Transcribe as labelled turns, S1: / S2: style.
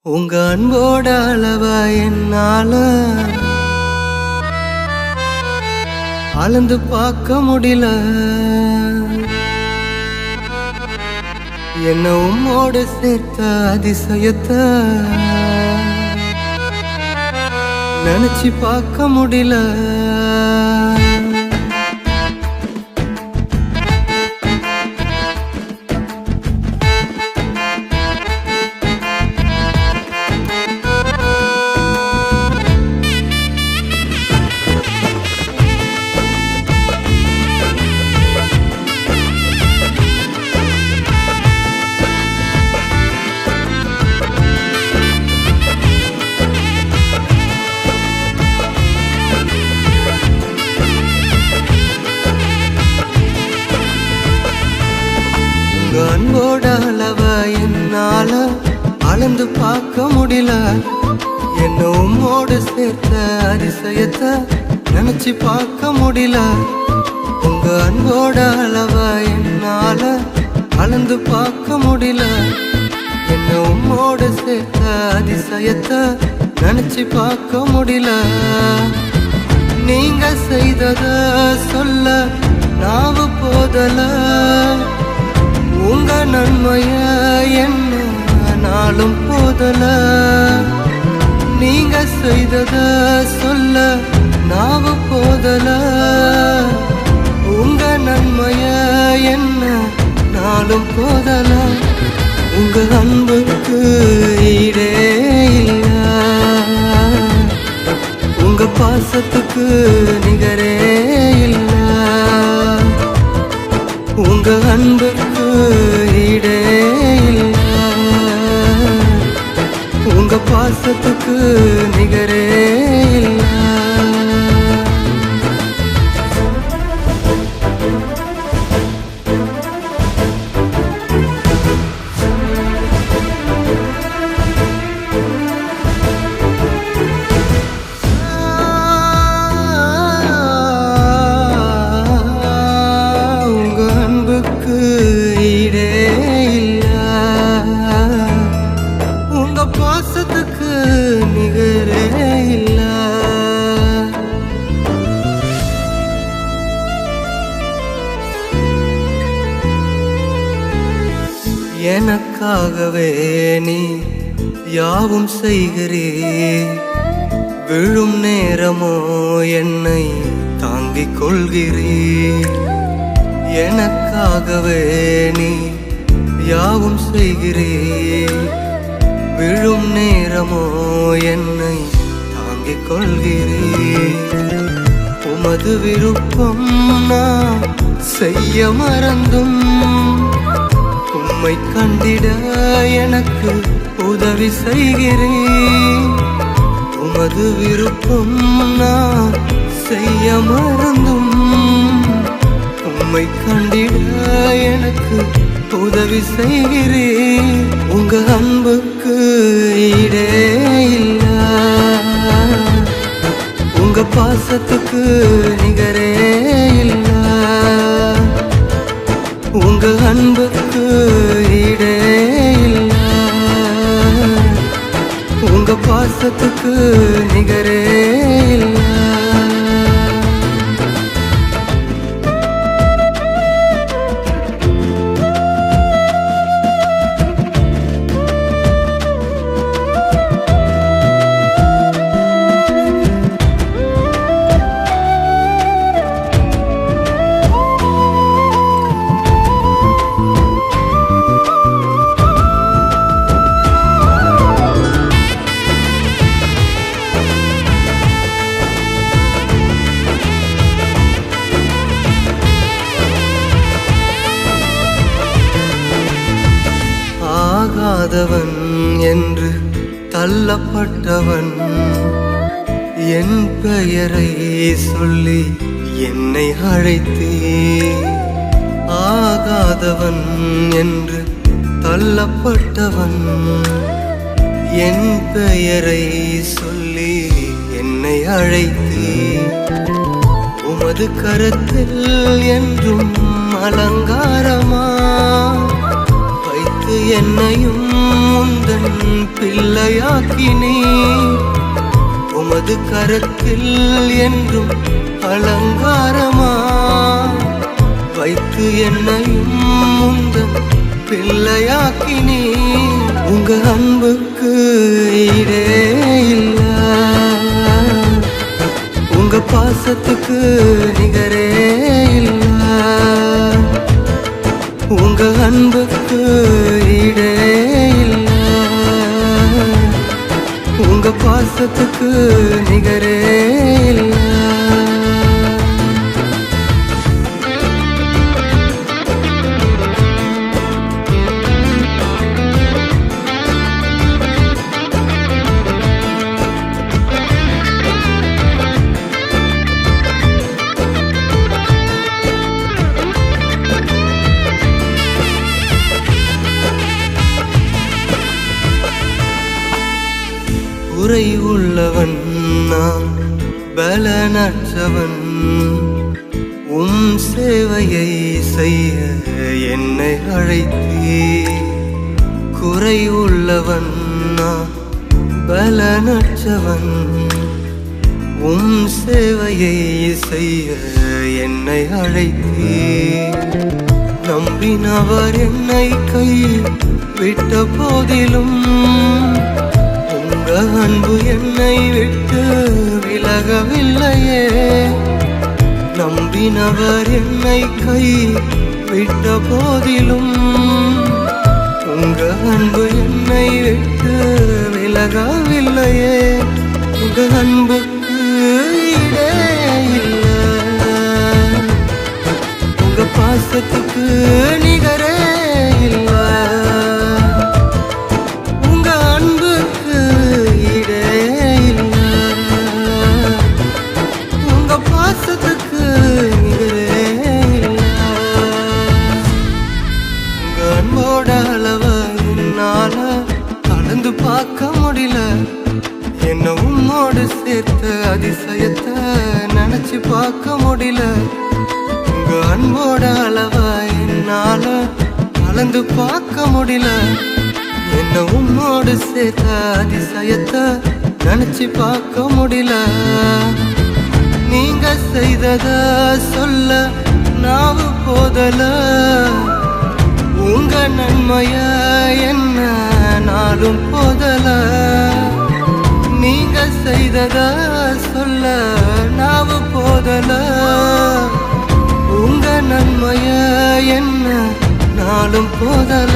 S1: உங்க அன்போட அளவா என்னால அளந்து பார்க்க முடியல. என்ன உம்மோடு சேர்த்த அதிசயத்தை நினைச்சு பார்க்க முடியல. அன்போட அளவா என்னால அளந்து பார்க்க முடியல. என்ன உம்மோடு சேர்த்த அதிசயத்தை நினைச்சு பார்க்க முடியல. உங்க அன்போட அளவா என்னால அளந்து பார்க்க முடியல. என்ன உம்மோடு சேர்த்த அதிசயத்தை நினைச்சு பார்க்க முடியல. நீங்க செய்தத சொல்ல நாவு போதல. உங்க நன்மைய என்ன நாளும் போதல. நீங்க செய்தத சொல்ல நாவு போதல. உங்க நன்மைய என்ன நாளும் போதல. உங்க அன்புக்கு ஈடே இல்ல. உங்க பாசத்துக்கு நிகரே இல்ல. உங்க அன்புக்கு ஈடே இல்ல. உங்க பாசத்துக்கு நிகரே இல்ல. பாசத்துக்கு நிகரே இல்ல. எனக்காகவே நீ யாவும் செய்கிறீ. விழும் நேரமோ என்னை தாங்கிக் கொள்கிறீ. எனக்காகவே நீ யாவும் செய்கிறீ. விழும் நேரமோ என்னை தாங்கிக் கொள்கிறீர். உமது விருப்பம் நான் செய்ய மறந்தும் உம்மை கண்டிட எனக்கு உதவி செய்கிறீர். உமது விருப்பம் நான் செய்ய மறந்தும் உம்மை கண்டிட எனக்கு உதவி செய்கிறீர். உங்க அன்புக்கு ஈடே இல்ல. உங்க பாசத்துக்கு நிகரே இல்ல. உங்க அன்புக்கு ஈடே இல்ல. உங்க பாசத்துக்கு நிகரே இல்ல. ஆகாதவன் என்று தள்ளப்பட்டவன் என் பெயரை சொல்லி என்னை அழைத்தே. ஆகாதவன் என்று தள்ளப்பட்டவன் என் பெயரை சொல்லி என்னை அழைத்தே. உமது கரத்தில் என்றும் அலங்காரமா வைத்து என்னையும் முந்தன் பிள்ளையாக்கினே உமது கரத்தில் என்றும் அலங்காரமா வைத்து என்னையும் முந்தன் பிள்ளையாக்கினே உங்க அன்புக்கு ஈடே இல்ல உங்க பாசத்துக்கு நிகரே இல்ல உங்க அன்புக்கு ஈடே இல்ல உங்க பாசத்துக்கு நிகரே இல்ல குறை உள்ளவன் நான் பலனற்றவன் சேவையை செய்ய என்னை அழைத்தே குறை உள்ளவன் நான் பலனற்றவன் சேவையை செய்ய என்னை அழைத்தே நம்பினவர் என்னை கை விட்ட போதிலும் அன்பு என்னை விட்டு விலகவில்லையே நம்பினவர் என்னை கை விட்ட போதிலும் உங்க அன்பு என்னை விட்டு விலகவில்லையே உங்க அன்புக்கு ஈடே இல்ல உங்க பாசத்துக்கு நிகரே இல்ல பார்க்க முடியல என்ன உம்மோடு சேர்த்த அதிசயத்தை நினைச்சு பார்க்க முடியல உங்க அன்போட அளவ என்னால கலந்து பார்க்க முடியல என்ன உம்மோடு சேர்த்த அதிசயத்தை நினைச்சு பார்க்க முடியல நீங்க செய்தத சொல்ல நாவு போதல உங்க நன்மைய என்ன நாளும் போதல நீங்க செய்தத சொல்ல நாவு போதல உங்க நன்மைய என்ன நாளும் போதல